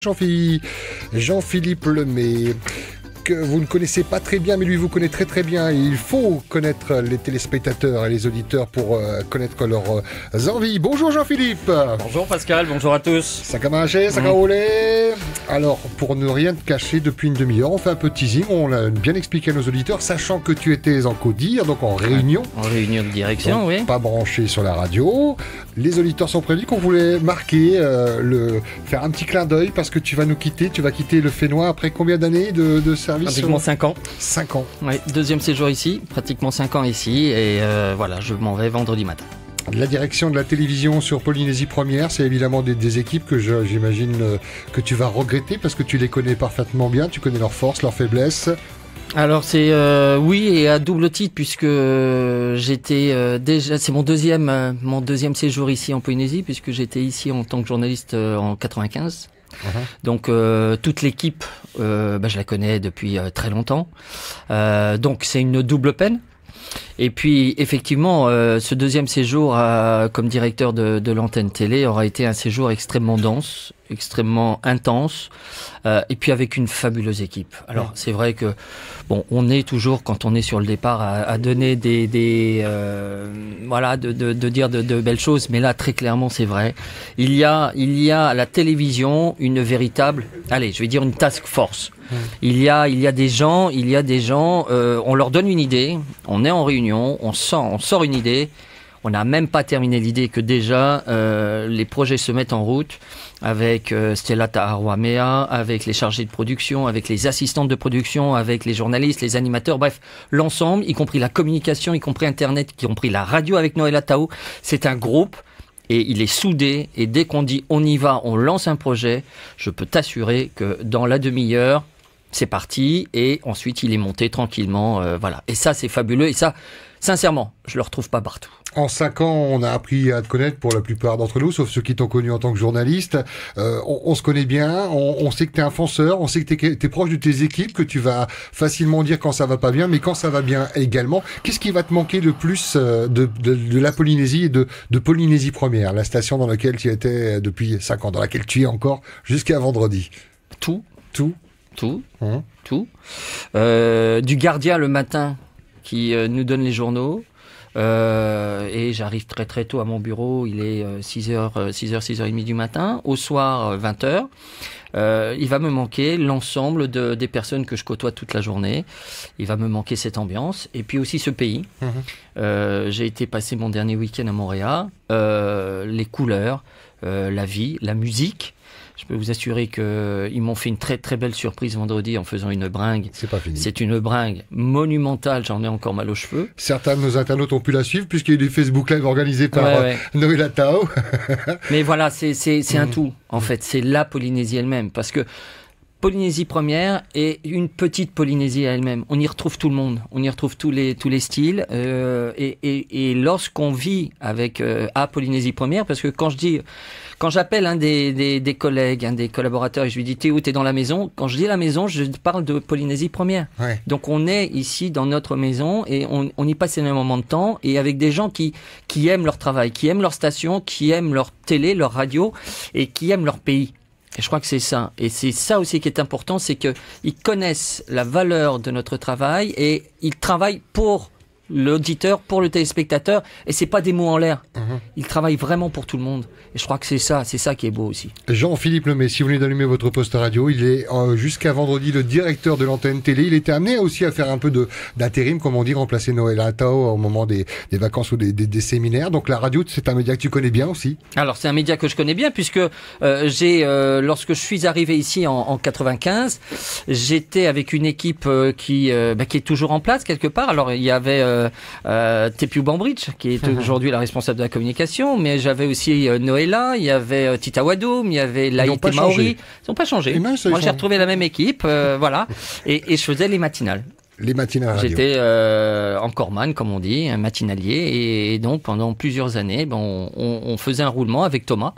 Jean-Philippe Lemay, que vous ne connaissez pas très bien, mais lui vous connaît très très bien. Il faut connaître les téléspectateurs et les auditeurs pour connaître leurs envies. Bonjour Jean-Philippe. Bonjour Pascal, bonjour à tous. Ça a marché, ça a roulé. Alors, pour ne rien te cacher, depuis une demi-heure, on fait un peu de teasing, on l'a bien expliqué à nos auditeurs, sachant que tu étais en CODIR, donc en réunion. En réunion de direction, donc, oui. Pas branché sur la radio. Les auditeurs sont prévenus qu'on voulait marquer, faire un petit clin d'œil parce que tu vas nous quitter. Tu vas quitter le Fénois après combien d'années de service? Pratiquement 5 ans. 5 ans. Oui, deuxième séjour ici, pratiquement 5 ans ici, et voilà, je m'en vais vendredi matin. La direction de la télévision sur Polynésie Première, c'est évidemment des équipes que j'imagine que tu vas regretter parce que tu les connais parfaitement bien, tu connais leurs forces, leurs faiblesses. Alors c'est oui, et à double titre puisque j'étais déjà, c'est mon deuxième séjour ici en Polynésie puisque j'étais ici en tant que journaliste en 95. Donc toute l'équipe, je la connais depuis très longtemps. Donc c'est une double peine. Et puis effectivement, ce deuxième séjour comme directeur de l'antenne télé aura été un séjour extrêmement dense, extrêmement intense, et puis avec une fabuleuse équipe. Alors c'est vrai que bon, on est toujours quand on est sur le départ à donner voilà, de dire de belles choses, mais là très clairement c'est vrai. Il y a à la télévision une véritable, allez, je vais dire une task force. Il y a des gens, on leur donne une idée, on est en réunion, on sort une idée, on n'a même pas terminé l'idée que déjà les projets se mettent en route avec Stella Taharouamea, avec les chargés de production, avec les assistantes de production, avec les journalistes, les animateurs, bref, l'ensemble, y compris la communication, y compris Internet, y compris la radio avec Noëlla Tao, c'est un groupe. Et il est soudé, et dès qu'on dit on y va, on lance un projet, je peux t'assurer que dans la demi-heure, c'est parti, et ensuite il est monté tranquillement, voilà. Et ça, c'est fabuleux, et ça, sincèrement, je le retrouve pas partout. En 5 ans, on a appris à te connaître pour la plupart d'entre nous, sauf ceux qui t'ont connu en tant que journaliste. On se connaît bien, on sait que t'es un fonceur, on sait que t'es proche de tes équipes, que tu vas facilement dire quand ça va pas bien, mais quand ça va bien également. Qu'est-ce qui va te manquer le plus de la Polynésie et de Polynésie Première, la station dans laquelle tu étais depuis 5 ans, dans laquelle tu es encore jusqu'à vendredi? Tout. Du gardien le matin qui nous donne les journaux. Et j'arrive très très tôt à mon bureau, il est 6h30 du matin, au soir 20h. Il va me manquer l'ensemble des personnes que je côtoie toute la journée. Il va me manquer cette ambiance et puis aussi ce pays. J'ai été passer mon dernier week-end à Montréal. Les couleurs, la vie, la musique. Je peux vous assurer qu'ils m'ont fait une très très belle surprise vendredi en faisant une bringue. C'est pas fini. C'est une bringue monumentale, j'en ai encore mal aux cheveux. Certains de nos internautes ont pu la suivre puisqu'il y a eu des Facebook Live organisés par Noëlla Tao. Mais voilà, c'est un tout en fait, c'est la Polynésie elle-même parce que Polynésie Première est une petite Polynésie à elle-même. On y retrouve tout le monde, on y retrouve tous les styles. Et lorsqu'on vit avec à Polynésie Première, parce que quand j'appelle un des collègues, un des collaborateurs, et je lui dis Théo, t'es dans la maison. Quand je dis la maison, je parle de Polynésie Première. Ouais. Donc on est ici dans notre maison et on y passe énormément de temps et avec des gens qui aiment leur travail, qui aiment leur station, qui aiment leur télé, leur radio et qui aiment leur pays. Et je crois que c'est ça. Et c'est ça aussi qui est important, c'est qu'ils connaissent la valeur de notre travail et ils travaillent pour l'auditeur, pour le téléspectateur. Et c'est pas des mots en l'air. Ils travaillent vraiment pour tout le monde. Et je crois que c'est ça qui est beau aussi. Jean-Philippe Lemay, si vous venez d'allumer votre poste radio, il est jusqu'à vendredi le directeur de l'antenne télé. Il était amené aussi à faire un peu d'intérim, comme on dit, remplacer Noëlla Tao au moment des vacances ou des séminaires. Donc la radio, c'est un média que tu connais bien aussi. Alors c'est un média que je connais bien puisque lorsque je suis arrivé ici en 95, j'étais avec une équipe qui est toujours en place quelque part. Alors il y avait Tepiu Bambridge qui est aujourd'hui la responsable de la communication, mais j'avais aussi Noëlla, il y avait Tita Wadoum, il y et Laïté Maori. Ils n'ont pas changé. Moi j'ai retrouvé la même équipe, voilà, et je faisais les matinales. Les matinales radio. J'étais encoreman, comme on dit, un matinalier, et donc pendant plusieurs années, on faisait un roulement avec Thomas,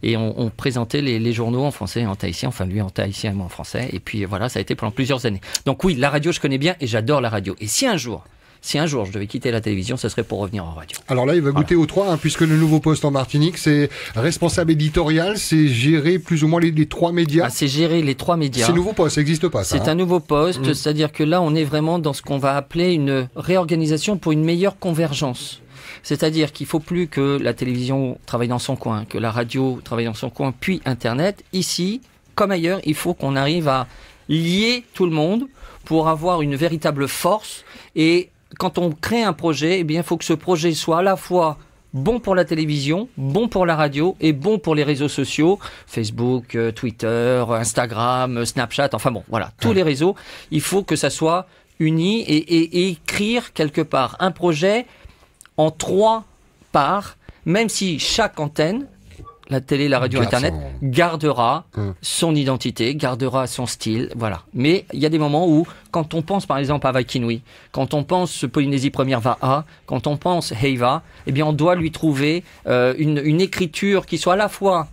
et on présentait les journaux en français et en tahitien, enfin lui en tahitien et moi en français, et puis voilà, ça a été pendant plusieurs années. Donc oui, la radio je connais bien, et j'adore la radio. Et si un jour Si un jour je devais quitter la télévision, ce serait pour revenir en radio. Alors là, il va goûter aux trois, hein, puisque le nouveau poste en Martinique, c'est responsable éditorial, c'est gérer plus ou moins les trois médias. Ah, c'est gérer les 3 médias. C'est nouveau poste, ça n'existe pas, ça. C'est un nouveau poste, c'est-à-dire que là, on est vraiment dans ce qu'on va appeler une réorganisation pour une meilleure convergence. C'est-à-dire qu'il ne faut plus que la télévision travaille dans son coin, que la radio travaille dans son coin, puis Internet. Ici, comme ailleurs, il faut qu'on arrive à lier tout le monde pour avoir une véritable force. Et quand on crée un projet, eh bien, il faut que ce projet soit à la fois bon pour la télévision, bon pour la radio et bon pour les réseaux sociaux, Facebook, Twitter, Instagram, Snapchat, enfin bon, voilà, tous les réseaux. Il faut que ça soit uni et écrire quelque part un projet en 3 parts, même si chaque antenne, la télé, la radio, Internet, gardera son identité, gardera son style, voilà. Mais il y a des moments où, quand on pense par exemple à Waikinoui, quand on pense Polynésie Première va à, quand on pense Heiva, eh bien on doit lui trouver une écriture qui soit à la fois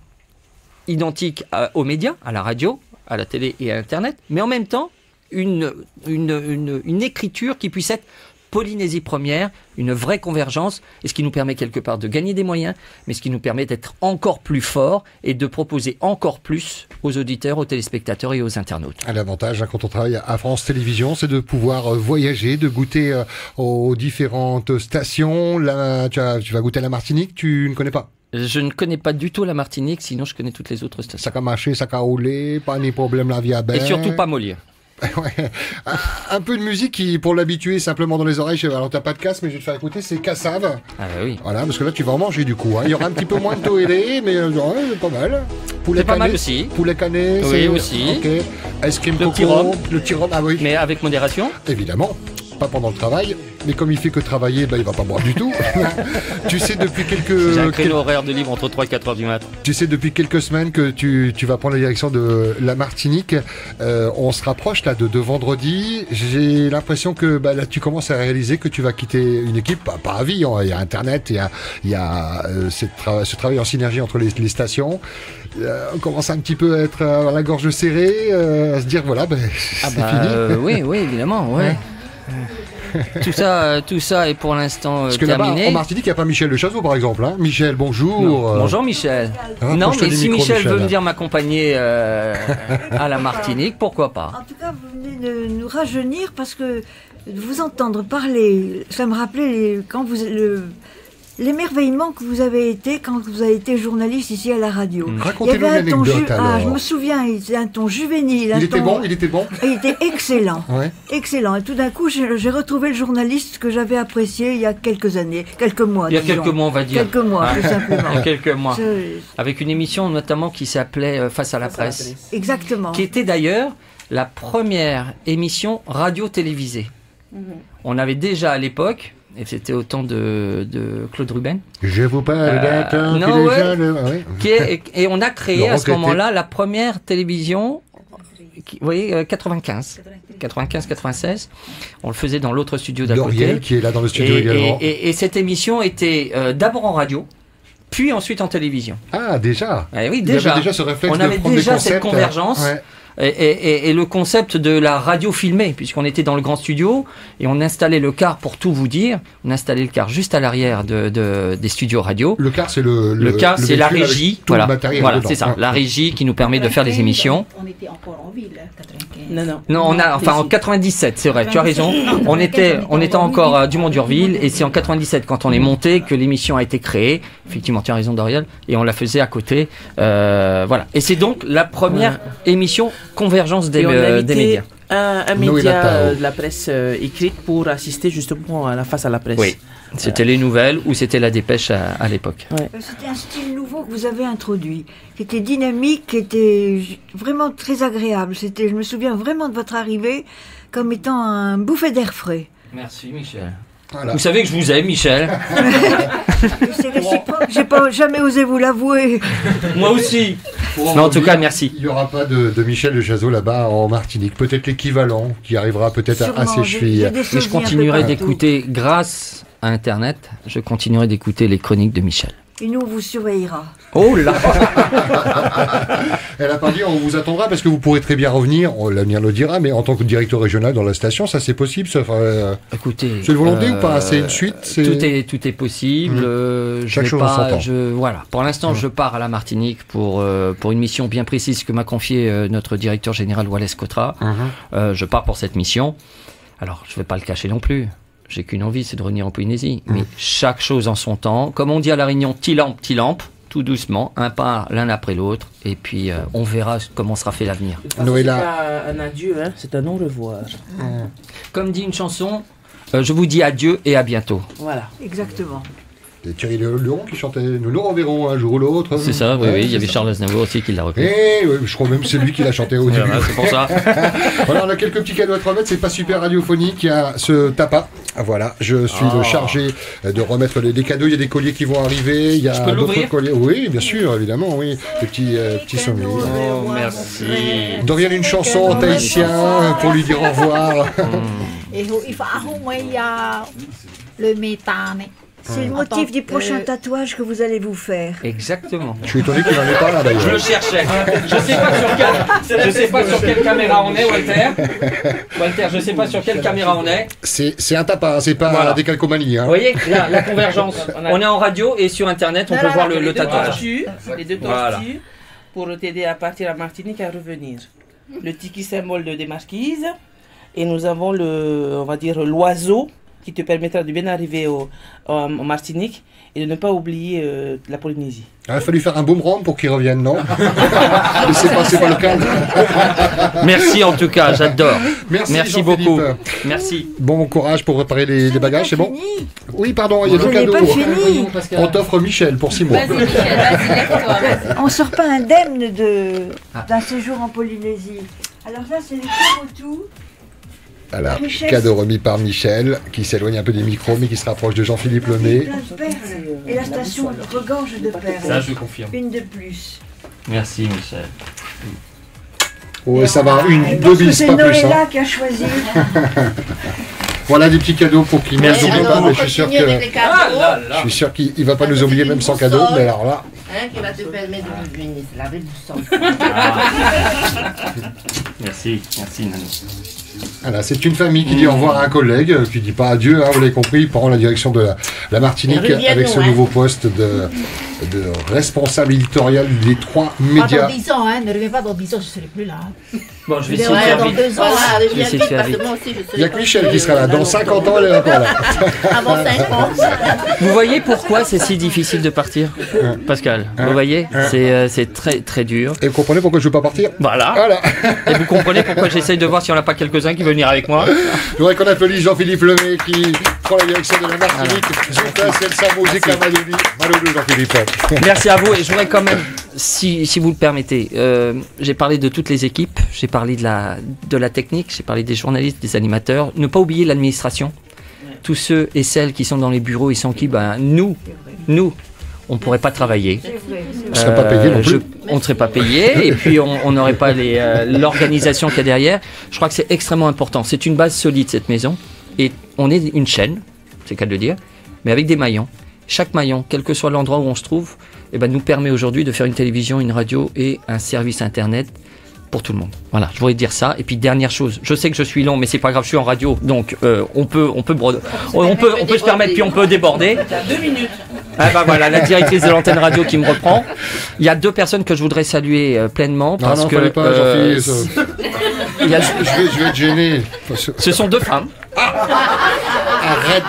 identique aux médias, à la radio, à la télé et à Internet, mais en même temps une écriture qui puisse être Polynésie Première, une vraie convergence, et ce qui nous permet quelque part de gagner des moyens, mais ce qui nous permet d'être encore plus fort et de proposer encore plus aux auditeurs, aux téléspectateurs et aux internautes. L'avantage, quand on travaille à France Télévisions, c'est de pouvoir voyager, de goûter aux différentes stations. Là, tu vas goûter à la Martinique, tu ne connais pas? Je ne connais pas du tout la Martinique, sinon je connais toutes les autres stations. Ça a marché, ça a roulé, pas de problème la vie à bain. Et surtout pas mollir. Ouais. Un peu de musique qui, pour l'habituer simplement dans les oreilles, alors t'as pas de casque, mais je vais te faire écouter, c'est Cassave. Ah bah oui. Voilà, parce que là tu vas en manger du coup. Hein. Il y aura un petit peu moins de toélé, mais ouais, pas mal. Poulet c'est pas cané, mal aussi. Poulet cané, oui, c'est aussi. Ok. Ice cream Le coco, petit rhum. le petit rhum, ah oui. Mais avec modération. Évidemment. Pas pendant le travail, mais comme il fait que travailler, il va pas boire du tout. Tu sais depuis J'ai un créneau horaire de libre entre 3 et 4 heures du matin. Tu sais depuis quelques semaines que tu vas prendre la direction de la Martinique. On se rapproche là de vendredi. J'ai l'impression que là tu commences à réaliser que tu vas quitter une équipe, pas à vie. Hein. Il y a Internet, il y a ce travail en synergie entre les stations. On commence un petit peu à être à la gorge serrée, à se dire voilà, c'est fini. Oui, évidemment, ouais. Tout ça est pour l'instant Parce que terminé. Là-bas, en Martinique, il n'y a pas Michel de Chazot, par exemple. Hein. Michel, bonjour. Bonjour Michel. Non, mais si Michel veut venir m'accompagner à la Martinique, pourquoi pas. En tout cas, vous venez de nous rajeunir parce que de vous entendre parler, ça me rappelait l'émerveillement que vous avez été quand vous avez été journaliste ici à la radio. Racontez-nous une anecdote alors. Je me souviens, c'était un ton juvénile. Il était bon. Il était excellent. Ouais. Excellent. Et tout d'un coup, j'ai retrouvé le journaliste que j'avais apprécié il y a quelques années, quelques mois. Il y a quelques mois, on va dire. Quelques mois, tout simplement. Il y a quelques mois. Avec une émission notamment qui s'appelait Face à la presse. Exactement. Qui était d'ailleurs la première émission radio-télévisée. On avait déjà à l'époque... Et c'était au temps de Claude Ruben. Je vous parle d'un temps et on a créé à ce moment-là la première télévision, vous voyez, 95-96. On le faisait dans l'autre studio d'à côté. Lauriel qui est là dans le studio également. Et cette émission était d'abord en radio, puis ensuite en télévision. Ah, déjà. Oui, déjà. Il y avait déjà ce réflexe on avait déjà cette convergence. Ouais. Et le concept de la radio filmée, puisqu'on était dans le grand studio et on installait le car, pour tout vous dire, on installait le car juste à l'arrière des studios radio. Le car, c'est car, c'est la régie. Voilà, c'est ça, la régie qui nous permet de faire des émissions. On était encore en ville, 95. Non, en 97, c'est vrai, tu as raison. On était encore à Dumont-d'Urville et c'est en 97 quand on est monté que l'émission a été créée. Effectivement, tu as raison, Doriel, et on la faisait à côté. Voilà. Et c'est donc la première émission Convergence des médias. Un média de la presse écrite pour assister justement à la face à la presse. Oui, c'était les nouvelles ou c'était la dépêche à l'époque. Ouais. C'était un style nouveau que vous avez introduit, qui était dynamique, qui était vraiment très agréable. Je me souviens vraiment de votre arrivée comme étant un bouffet d'air frais. Merci Michel. Voilà. Vous savez que je vous aime, Michel. C'est réciproque, j'ai pas jamais osé vous l'avouer. Moi aussi. Mais en tout cas, merci. Il n'y aura pas de Michel de Chazot là-bas en Martinique. Peut-être l'équivalent qui arrivera peut-être à ses chevilles. Mais je continuerai d'écouter, grâce à Internet, je continuerai d'écouter les chroniques de Michel. Et nous, on vous surveillera. Oh là. Elle a pas dit on vous attendra parce que vous pourrez très bien revenir, l'avenir le dira, mais en tant que directeur régional dans la station, ça c'est possible, ça Écoutez, c'est une volonté ou pas? C'est une suite? Tout est possible. Chaque chose en son temps. Voilà. Pour l'instant, je pars à la Martinique pour une mission bien précise que m'a confiée notre directeur général Wallace Cotra. Je pars pour cette mission. Alors, je vais pas le cacher non plus. J'ai qu'une envie, c'est de revenir en Polynésie. Mais chaque chose en son temps. Comme on dit à La Réunion, petit lampe, tout doucement, un pas l'un après l'autre. Et puis, on verra comment sera fait l'avenir. Noëlla. C'est pas un adieu, hein, c'est un au revoir. Comme dit une chanson, je vous dis adieu et à bientôt. Voilà. Exactement. C'est Thierry Leron qui chantait Nous nous reverrons un jour ou l'autre. C'est ça, oui, il y avait Charles Aznavour aussi qui l'a repris. Je crois même que c'est lui qui l'a chanté au début. C'est pour ça. Voilà, on a quelques petits cadeaux à te remettre, c'est pas super radiophonique, il y a ce tapas. Voilà, je suis le chargé de remettre les cadeaux, il y a des colliers qui vont arriver, il y a d'autres colliers. Oui, bien sûr, évidemment, oui. Des petits sommets. Oh, merci. Dorian, une chanson en tahitien pour lui dire au revoir. Le méthane. C'est le motif du prochain tatouage que vous allez vous faire. Exactement. Je suis étonné qu'il n'en ait pas là d'ailleurs. Je le cherchais. Je sais pas sur quelle caméra on est, Walter. Walter, je sais pas sur quelle caméra on est. C'est un tapas, c'est pas des calcomanies. Vous voyez, là, la convergence. On est en radio et sur Internet, on peut voir le tatouage. Les deux tortues pour t'aider à partir à Martinique à revenir. Le tiki symbole des Marquises. Et nous avons l'oiseau qui te permettra de bien arriver en Martinique et de ne pas oublier la Polynésie. Il a fallu faire un boomerang pour qu'il revienne, non? Mais c'est pas le cas. Merci en tout cas, j'adore. Merci beaucoup. Merci. Bon courage pour préparer les bagages, c'est bon? Oui, pardon, il y a deux cadeaux. Pas fini. On t'offre Michel pour 6 mois. Vas-y, Michel, vas-y, lève-toi. On sort pas indemne d'un séjour en Polynésie. Alors ça, c'est les tout. Voilà, cadeau remis par Michel, qui s'éloigne un peu des micros, mais qui se rapproche de Jean-Philippe Lemay. Et la station regorge de perles. Ça, je confirme. Une de plus. Merci, Michel. Ouais, ça va, deux bis, pas plus. C'est Noëlla qui a choisi. Voilà des petits cadeaux pour qu'il ne nous oublie pas, mais je suis sûr qu'il ne va pas nous oublier même sans cadeau, mais alors là... Qui va te permettre de venir, c'est la rue du sang. Merci Nano. Voilà, c'est une famille qui dit au revoir à un collègue, qui dit pas adieu, hein, vous l'avez compris, il prend la direction de la Martinique avec ce nouveau poste de responsable éditorial des 3 médias. Pas dans 10 ans, ne reviens pas dans 10 ans, je ne serai plus là. Bon, je vais essayer de faire dans vite. 2 ans, Je vais essayer de faire vite. Il n'y a que Michel qui sera là, dans 50 ans, elle est encore là. Avant 5 ans. Vous voyez pourquoi c'est si difficile de partir, Pascal? Vous voyez, c'est très très dur. Et vous comprenez pourquoi je ne veux pas partir? Voilà. Et vous comprenez pourquoi j'essaye de voir si on n'a pas quelques-uns qui veulent venir avec moi. Je voudrais qu'on applaudisse Jean-Philippe Lemay qui prend la direction de la Martinique. Jean-Philippe. Merci à vous et je voudrais quand même, si vous le permettez, j'ai parlé de toutes les équipes, j'ai parlé de la technique, j'ai parlé des journalistes, des animateurs. Ne pas oublier l'administration. Tous ceux et celles qui sont dans les bureaux et sans qui, nous, on ne pourrait pas travailler. On ne serait pas payé non plus. On ne serait pas payé et puis on n'aurait pas l'organisation qu'il y a derrière. Je crois que c'est extrêmement important. C'est une base solide, cette maison. Et on est une chaîne, c'est le cas de le dire, mais avec des maillons. Chaque maillon, quel que soit l'endroit où on se trouve, nous permet aujourd'hui de faire une télévision, une radio et un service Internet pour tout le monde. Voilà, je voulais dire ça. Et puis dernière chose, je sais que je suis long, mais c'est pas grave, je suis en radio, donc on peut se permettre, puis on peut déborder. 2 minutes. Voilà, la directrice de l'antenne radio qui me reprend. Il y a 2 personnes que je voudrais saluer pleinement parce que je vais être gêné. Ce sont 2 femmes. Arrête.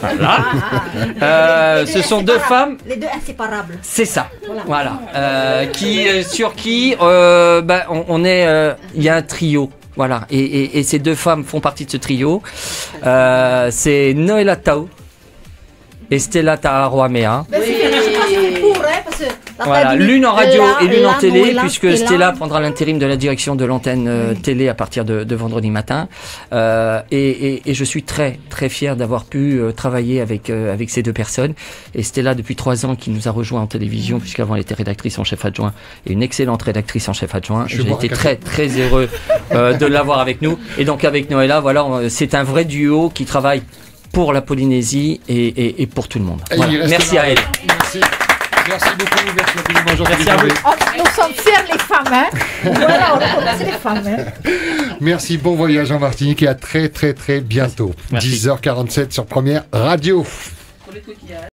Voilà. Ce sont 2 femmes. Les 2 inséparables. C'est ça. Voilà. Sur qui on est. Il y a un trio. Voilà. Et ces 2 femmes font partie de ce trio. C'est Noëlla Tao et Stella Taharoamea. Voilà, l'une en radio et l'une en télé, puisque Stella prendra l'intérim de la direction de l'antenne télé à partir de vendredi matin. Et je suis très très fier d'avoir pu travailler avec ces 2 personnes. Et Stella, depuis 3 ans, qui nous a rejoint en télévision, puisqu'avant elle était rédactrice en chef adjoint, et une excellente rédactrice en chef adjoint. J'ai été très très heureux de l'avoir avec nous. Et donc avec Noëlla, voilà, c'est un vrai duo qui travaille pour la Polynésie et pour tout le monde. Voilà. Merci à elle. Merci. Merci beaucoup, merci infiniment, Jean-Philippe Merci à vous. Jouvet. Oh, nous sommes fiers les femmes, hein. Voilà, on reconnaît les femmes, hein. Merci, bon voyage en Martinique et à très très très bientôt. Merci. 10h47 sur Première Radio. Pour les coquillages.